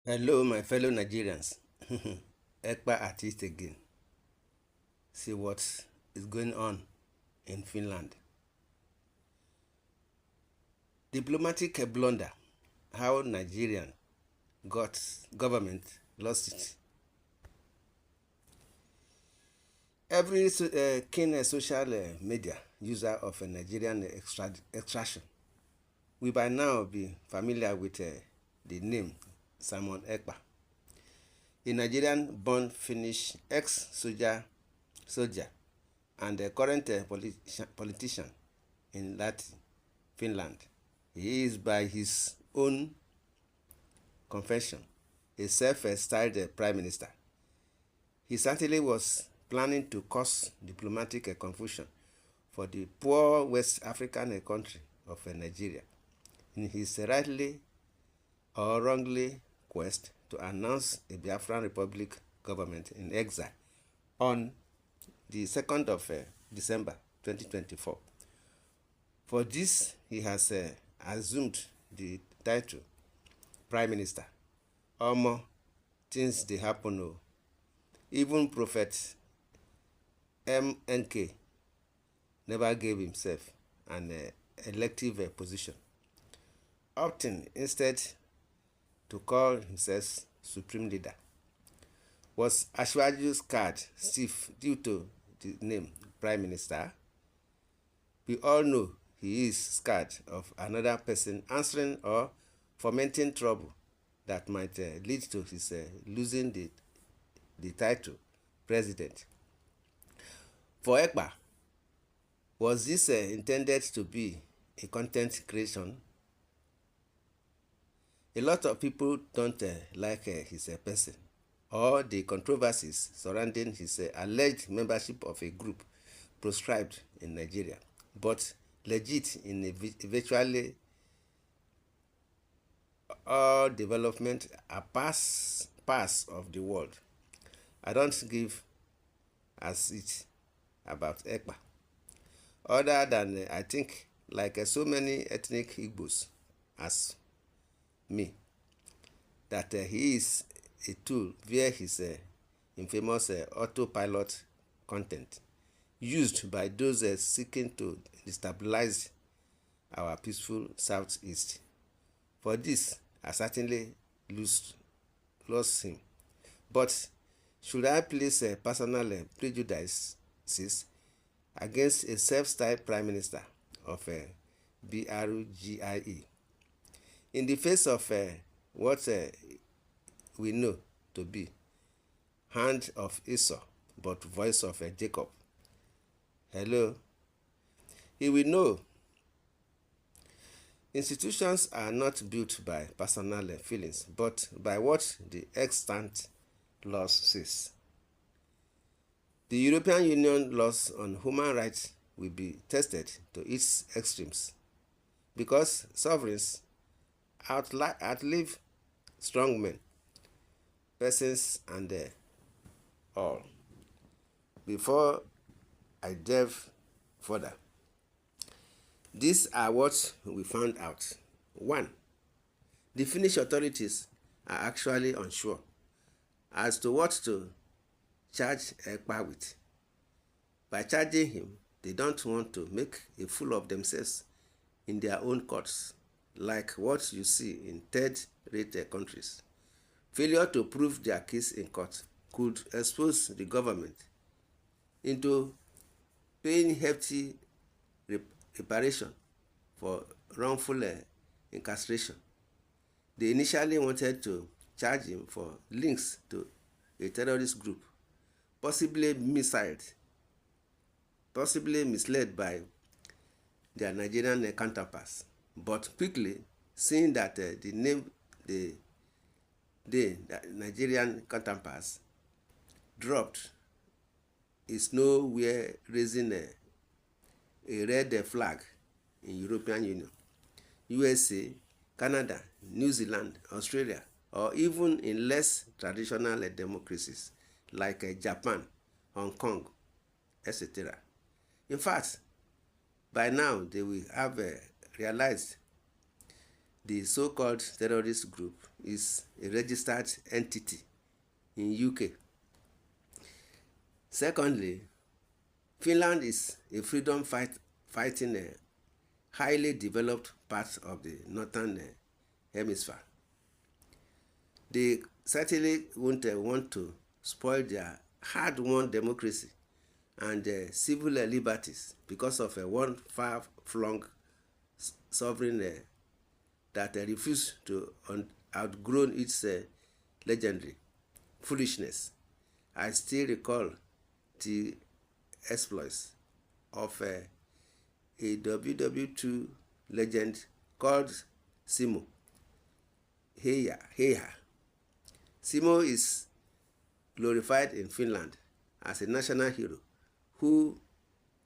Hello, my fellow Nigerians. Ekpa at it again. See what is going on in Finland. Diplomatic blunder. How Nigerian government lost it. Every keen social media user of a Nigerian extraction will by now be familiar with the name Simon Ekpa, a Nigerian-born Finnish ex-soldier and a current politician in Finland. He is, by his own confession, a self-styled prime minister. He certainly was planning to cause diplomatic confusion for the poor West African country of Nigeria in his rightly or wrongly quest to announce a Biafran Republic government in exile on the 2nd of December 2024. For this, he has assumed the title Prime Minister. Omo, things dey happen o. Even Prophet MNK never gave himself an elective position, opting instead to call himself Supreme Leader. Was Ashwaju's card stiff due to the name Prime Minister? We all know he is scared of another person answering or fomenting trouble that might lead to his losing the title president. For Ekpa, was this intended to be a content creation? A lot of people don't like his person or the controversies surrounding his alleged membership of a group proscribed in Nigeria, but legit in virtually all development are parts of the world. I don't give as it about Ekpa, other than I think like so many ethnic Igbos as me, that he is a tool via his infamous autopilot content used by those seeking to destabilize our peaceful southeast. For this, I certainly lost him. But should I place personal prejudices against a self-styled prime minister of BRGIE? In the face of what we know to be hand of Esau, but voice of Jacob. Hello? He will know institutions are not built by personal feelings, but by what the extant laws says. The European Union laws on human rights will be tested to its extremes because sovereigns outlive strong men, persons, and all. Before I delve further, these are what we found out. 1. The Finnish authorities are actually unsure as to what to charge Ekpa with. By charging him, they don't want to make a fool of themselves in their own courts, like what you see in third-rate countries. Failure to prove their case in court could expose the government into paying hefty reparation for wrongful incarceration. They initially wanted to charge him for links to a terrorist group, possibly misled by their Nigerian counterparts. But quickly, seeing that the Nigerian counterparts dropped, is nowhere raising a red flag in European Union, USA, Canada, New Zealand, Australia, or even in less traditional democracies like Japan, Hong Kong, etc. In fact, by now they will have realized the so-called terrorist group is a registered entity in UK. Secondly, Finland is a fighting highly developed part of the northern hemisphere. They certainly won't want to spoil their hard-won democracy and civil liberties because of one far-flung sovereign that refused to outgrow its legendary foolishness. I still recall the exploits of a WW2 legend called Simo. Heya, heya. Simo is glorified in Finland as a national hero who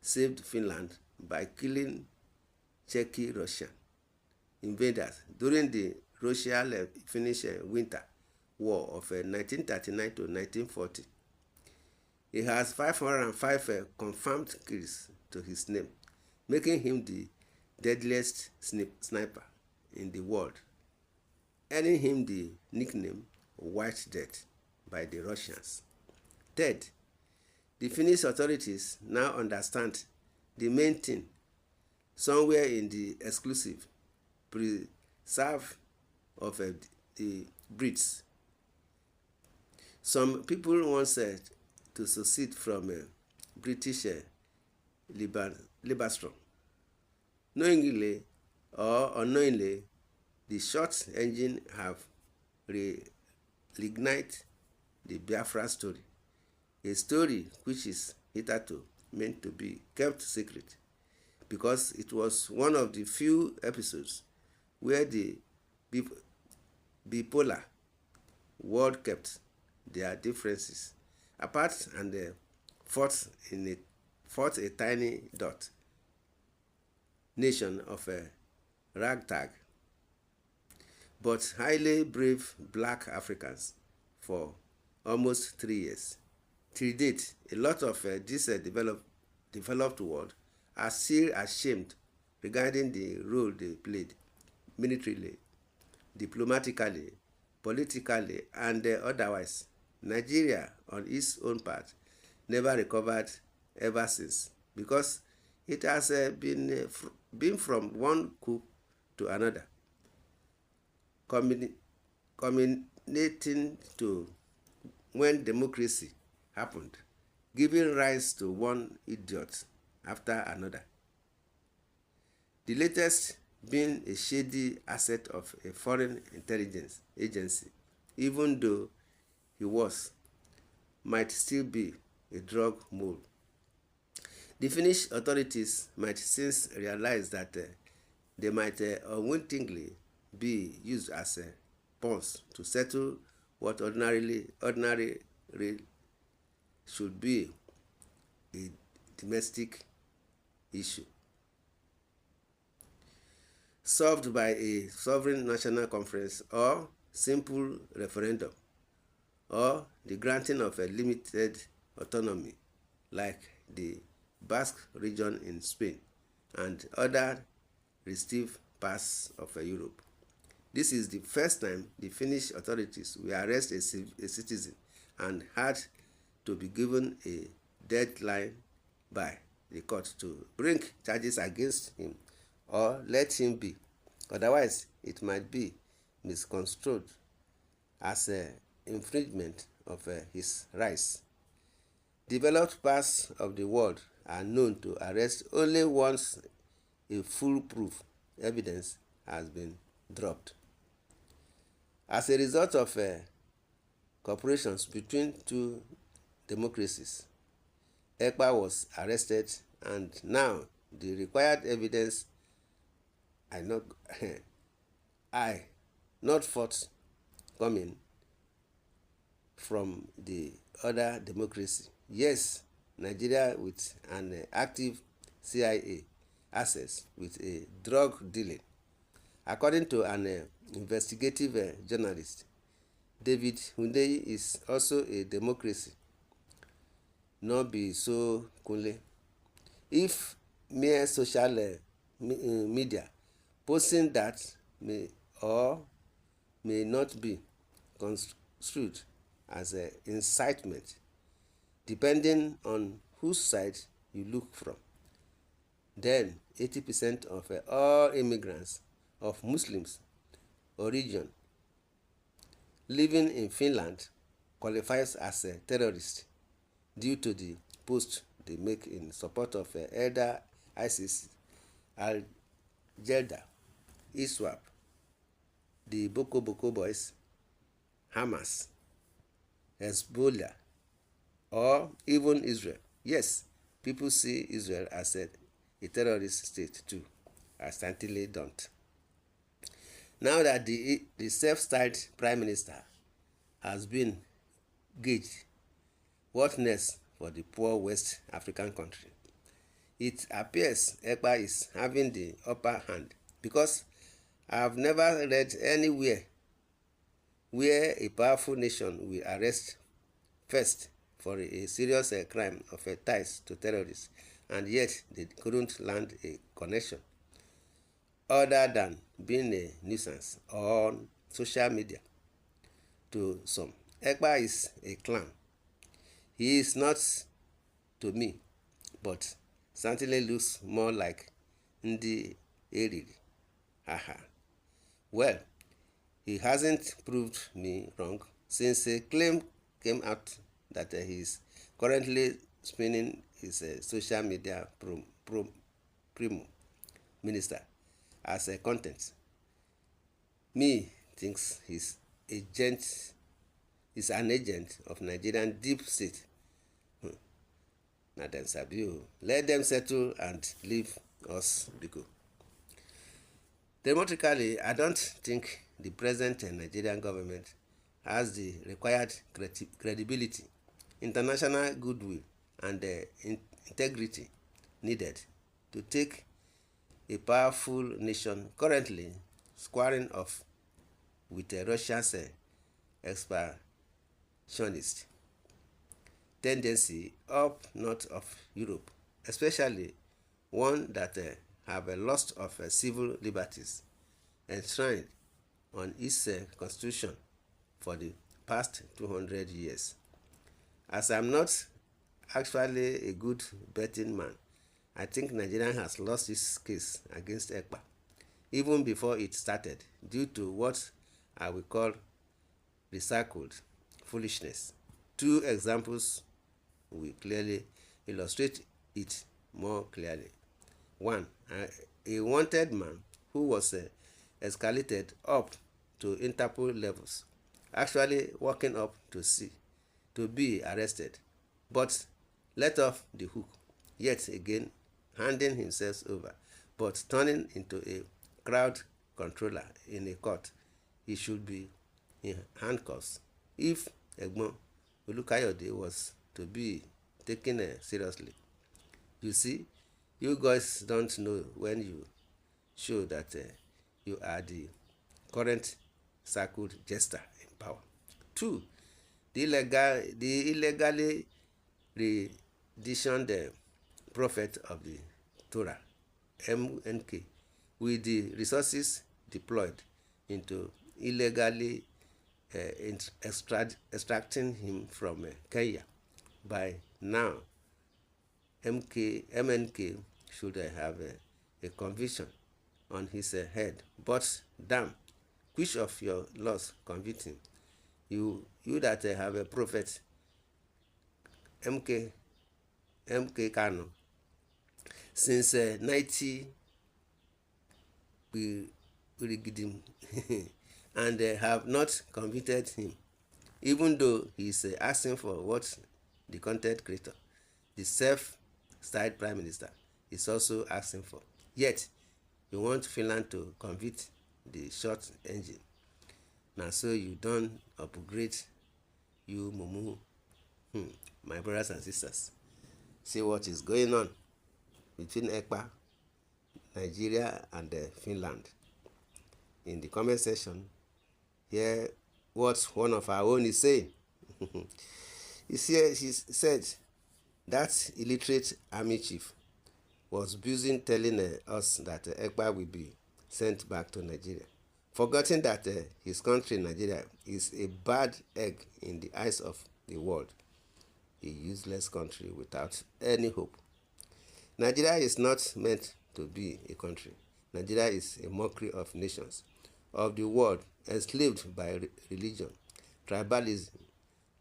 saved Finland by killing Czech Russian invaders during the Russia-Finnish Winter War of 1939 to 1940. He has 505 confirmed kills to his name, making him the deadliest sniper in the world, earning him the nickname White Death by the Russians. Third, the Finnish authorities now understand the main thing somewhere in the exclusive preserve of the Brits. Some people want to secede from British Liberstrom. Knowingly or unknowingly, the short engine have reignited the Biafra story, a story which is hitherto meant to be kept secret because it was one of the few episodes where the bipolar world kept their differences apart and fought a tiny dot nation of ragtag but highly brave black Africans for almost 3 years. Till date, a lot of this developed world are still ashamed regarding the role they played militarily, diplomatically, politically, and otherwise. Nigeria, on its own part, never recovered ever since because it has been from one coup to another, culminating to when democracy happened, giving rise to one idiot after another. The latest being a shady asset of a foreign intelligence agency, even though he might still be a drug mule. The Finnish authorities might since realize that they might unwittingly be used as pawns to settle what ordinarily should be a domestic issue solved by a sovereign national conference or simple referendum or the granting of a limited autonomy like the Basque region in Spain and other restive parts of Europe. This is the first time the Finnish authorities will arrest a citizen and had to be given a deadline by the court to bring charges against him or let him be. Otherwise, it might be misconstrued as an infringement of his rights. Developed parts of the world are known to arrest only once a foolproof evidence has been dropped. As a result of cooperations between two democracies, Ekpa was arrested and now the required evidence not forthcoming from the other democracy. Yes, Nigeria with an active CIA access with a drug dealing. According to an investigative journalist, David Hundeyi is also a democracy. Not be so Kunle. If mere social media posting that may or may not be construed as an incitement, depending on whose side you look from. Then 80% of all immigrants of Muslims origin living in Finland qualifies as a terrorist due to the post they make in support of elder ISIS, Al-Qaeda, ISWAP, the Boko Boko Boys, Hamas, Hezbollah, or even Israel. Yes, people see Israel as a terrorist state too. I certainly don't. Now that the self-styled prime minister has been gauged, what next for the poor West African country? It appears Ekpa is having the upper hand, because I have never read anywhere where a powerful nation will arrest first for a serious crime of ties to terrorists, and yet they couldn't land a connection other than being a nuisance on social media. To some, Ekpa is a clown. He is not to me, but certainly looks more like Ndi Eriri. Haha. Well, he hasn't proved me wrong, since a claim came out that he is currently spinning his social media primo minister as a content. Me thinks he's an agent of Nigerian deep state. Na dem sabi o. Let them settle and leave us go. Democratically, I don't think the present Nigerian government has the required credibility, international goodwill, and integrity needed to take a powerful nation currently squaring off with Russia's expansionist tendency up north of Europe, especially one that have a loss of civil liberties enshrined on its constitution for the past 200 years. As I'm not actually a good betting man, I think Nigeria has lost its case against Ekpa even before it started, due to what I will call recycled foolishness. Two examples will clearly illustrate it more clearly. One, a wanted man who was escalated up to Interpol levels, actually walking up to be arrested, but let off the hook, yet again handing himself over, but turning into a crowd controller in a court. He should be in handcuffs if Egbon Olukayode was to be taken seriously. You see, you guys don't know when you show that you are the current circled jester in power. Two, the illegally renditioned prophet of the Torah, MNK, with the resources deployed into illegally extracting him from Kenya. By now, MNK should have a conviction on his head. But damn, which of your laws convict him? You that have a prophet, MK kanu, since 90 him and have not convicted him, even though he is asking for what the content creator, the self-styled prime minister, is also asking for. Yet, you want Finland to convict the short engine. Now, so you don't upgrade you mumu. My brothers and sisters, see what is going on between Ekpa, Nigeria, and Finland. In the comment section, hear what one of our own is saying. He said that illiterate army chief was busy telling us that Ekpa will be sent back to Nigeria. forgetting that his country, Nigeria, is a bad egg in the eyes of the world, a useless country without any hope. Nigeria is not meant to be a country. Nigeria is a mockery of nations, of the world, enslaved by religion, tribalism,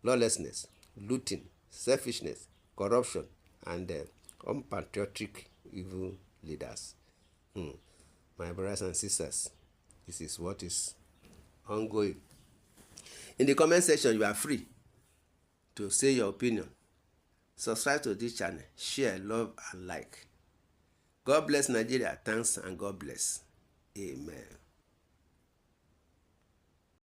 lawlessness, looting, selfishness, corruption, and unpatriotic evil leaders. My brothers and sisters, this is what is ongoing. In the comment section, you are free to say your opinion. Subscribe to this channel, share, love, and like. God bless Nigeria. Thanks and God bless. Amen.